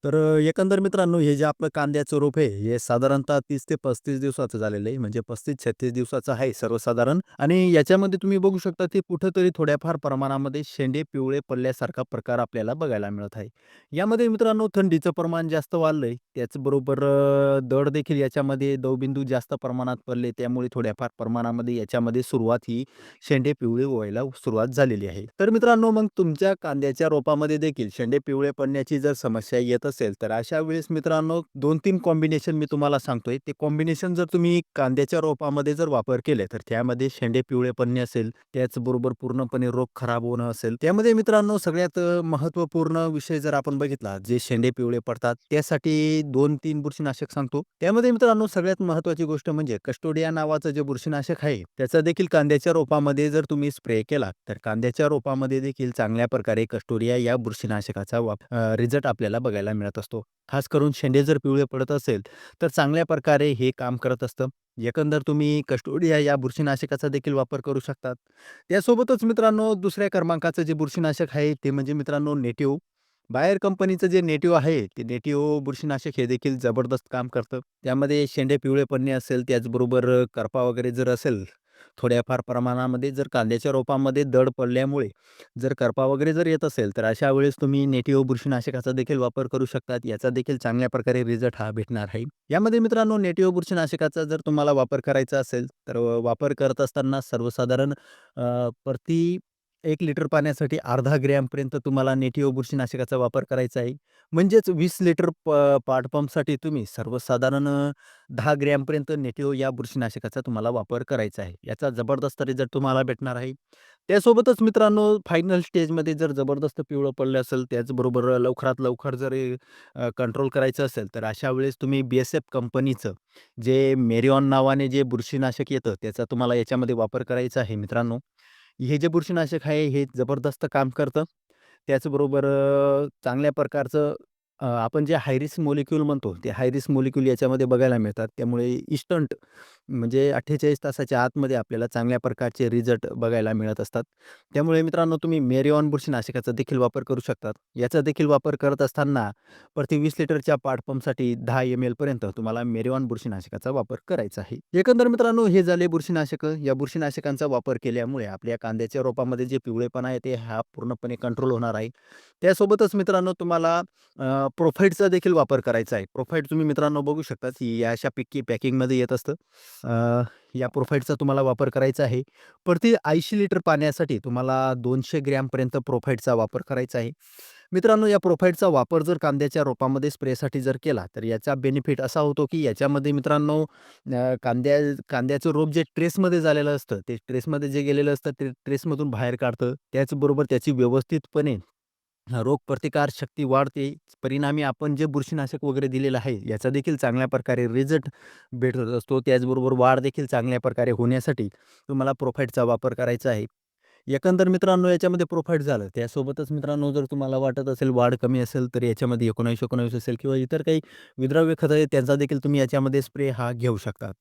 तर एकंदर मित्रांनो, हे जे आपलं कांद्याचं रोप आहे, हे साधारणतः 30 ते 35 दिवसाचं झालेलं आहे. म्हणजे 35-36 दिवसाचं आहे सर्वसाधारण आणि याच्यामध्ये तुम्ही बघू शकता, ते कुठेतरी थोड्याफार प्रमाणामध्ये शेंडे पिवळे पडल्यासारखा प्रकार आपल्याला बघायला मिळत आहे. यामध्ये मित्रांनो, थंडीचं प्रमाण जास्त वाढलंय. त्याचबरोबर दर देखील याच्यामध्ये दवबिंदू जास्त प्रमाणात पडले. त्यामुळे थोड्याफार प्रमाणामध्ये याच्यामध्ये सुरुवात ही शेंडे पिवळे व्हायला सुरुवात झालेली आहे. तर मित्रांनो, मग तुमच्या कांद्याच्या रोपामध्ये देखील शेंडे पिवळे पडण्याची जर समस्या येत असेल, तर अशा वेळेस मित्रांनो 2-3 कॉम्बिनेशन मी तुम्हाला सांगतोय. ते कॉम्बिनेशन जर तुम्ही कांद्याच्या रोपामध्ये जर वापर केले, तर त्यामध्ये शेंडे पिवळे पडणे असेल, त्याचबरोबर पूर्णपणे रोग खराब होणं असेल. त्यामध्ये मित्रांनो सगळ्यात महत्त्वपूर्ण विषय जर आपण बघितला, जे शेंडे पिवळे पडतात, त्यासाठी 2-3 बुरशीनाशक सांगतो. त्यामध्ये मित्रांनो सगळ्यात महत्त्वाची गोष्ट म्हणजे कस्टोडिया नावाचं जे बुरशीनाशक आहे, त्याचा देखील कांद्याच्या रोपामध्ये जर तुम्ही स्प्रे केला, तर कांद्याच्या रोपामध्ये देखील चांगल्या प्रकारे कस्टोडिया या बुरशीनाशकाचा रिझल्ट आपल्याला बघायला मिळत असतो. खास करून शेंडे जर पिवळे पडत असेल, तर चांगल्या प्रकारे हे काम करत असतं. एकंदर तुम्ही कस्टोडिया या बुरशीनाशकाचा देखील वापर करू शकतात. त्यासोबतच मित्रांनो दुसऱ्या क्रमांकाचं जे बुरशीनाशक आहे, ते म्हणजे मित्रांनो नेटिव्ह. बायर कंपनीचं जे नेटिव्ह आहे, ते नेटिव्ह बुरशीनाशक हे देखील जबरदस्त काम करतं. त्यामध्ये शेंडे पिवळे पडणे असेल, त्याचबरोबर करपा वगैरे जर असेल, थोड्याफार प्रमाणामध्ये जर कांद्याच्या रोपामध्ये दड पडल्यामुळे जर करपा वगैरे जर येत असेल, तर अशा वेळेस तुम्ही नेटिव्ह बुरशीनाशकाचा देखील वापर करू शकतात. याचा देखील चांगल्या प्रकारे रिझल्ट हा भेटणार आहे. यामध्ये मित्रांनो नेटिव्ह बुरशीनाशकाचा जर तुम्हाला वापर करायचा असेल, तर वापर करत असताना सर्वसाधारण प्रति 1 लिटर पाण्यासाठी अर्धा ग्रॅमपर्यंत तुम्हाला नेटिव्ह बुरशीनाशकाचा वापर करायचा आहे. म्हणजेच 20 लिटर पाट पंपसाठी तुम्ही सर्वसाधारण 10 ग्रॅमपर्यंत नेटिव्ह या बुरशीनाशकाचा तुम्हाला वापर करायचा आहे. याचा जबरदस्त रिझल्ट तुम्हाला भेटणार आहे. त्यासोबतच मित्रांनो फायनल स्टेजमध्ये जर जबरदस्त पिवळं पडलं असेल, त्याचबरोबर लवकरात लवकर जर कंट्रोल करायचं असेल, तर अशा वेळेस तुम्ही BSF कंपनीचं जे मेरिऑन नावाने जे बुरशीनाशक येतं, त्याचा तुम्हाला याच्यामध्ये वापर करायचा आहे मित्रांनो. हे जे बुरशीनाशक आहे, हे जबरदस्त काम करतं. त्याचबरोबर चांगल्या प्रकारचं आपण जे हाय रिस्क मॉलिक्यूल म्हणतो, ते हाय रिस्क मॉलिक्यूल याच्यामध्ये बघायला मिळतात. त्यामुळे इन्स्टंट म्हणजे 48 तासाच्या आतमध्ये आपल्याला चांगल्या प्रकारचे रिझल्ट बघायला मिळत असतात. त्यामुळे मित्रांनो तुम्ही मेरिऑन बुरशीनाशकाचा देखील वापर करू शकतात. याचा देखील वापर करत असताना प्रति 20 लिटरच्या पाट पंपसाठी 10 ml पर्यंत तुम्हाला मेरिऑन बुरशीनाशकाचा वापर करायचा आहे. एकंदर मित्रांनो हे झाले बुरशीनाशकं. या बुरशीनाशकांचा वापर केल्यामुळे आपल्या कांद्याच्या रोपामध्ये जे पिवळेपणा आहे, ते हा पूर्णपणे कंट्रोल होणार आहे. त्यासोबतच मित्रांनो तुम्हाला प्रोफाईटचा देखील वापर करायचा आहे. प्रोफाईट तुम्ही मित्रांनो बघू शकता, की या अशा पॅकिंगमध्ये येत असतं. या प्रोफाईटचा तुम्हाला वापर करायचा आहे. प्रति 80 लिटर पाण्यासाठी तुम्हाला 200 ग्रॅमपर्यंत प्रोफाईटचा वापर करायचा आहे. मित्रांनो या प्रोफाईटचा वापर जर कांद्याच्या रोपामध्ये स्प्रेसाठी जर केला, तर याचा बेनिफिट असा होतो, की याच्यामध्ये मित्रांनो कांद्याचं रोप जे ट्रेसमध्ये झालेलं असतं, ते ट्रेसमध्ये जे गेलेलं असतं, ते ट्रेसमधून बाहेर काढतं. त्याचबरोबर त्याची व्यवस्थितपणे रोगप्रतिकार शक्ती वाढते. परिणामी आपण जे बुरशीनाशक वगैरे दिलेलं आहे, याचा देखील चांगल्या प्रकारे रिझल्ट भेटत असतो. त्याचबरोबर वाढ देखील चांगल्या प्रकारे होण्यासाठी तुम्हाला प्रोफाईटचा वापर करायचा आहे. एकंदर मित्रांनो याच्यामध्ये प्रोफाईट झालं. त्यासोबतच मित्रांनो जर तुम्हाला वाटत असेल वाढ कमी असेल, तर याच्यामध्ये 19-19 असेल किंवा इतर काही विद्राव्य खतं आहेत, त्यांचा देखील तुम्ही याच्यामध्ये स्प्रे हा घेऊ शकता.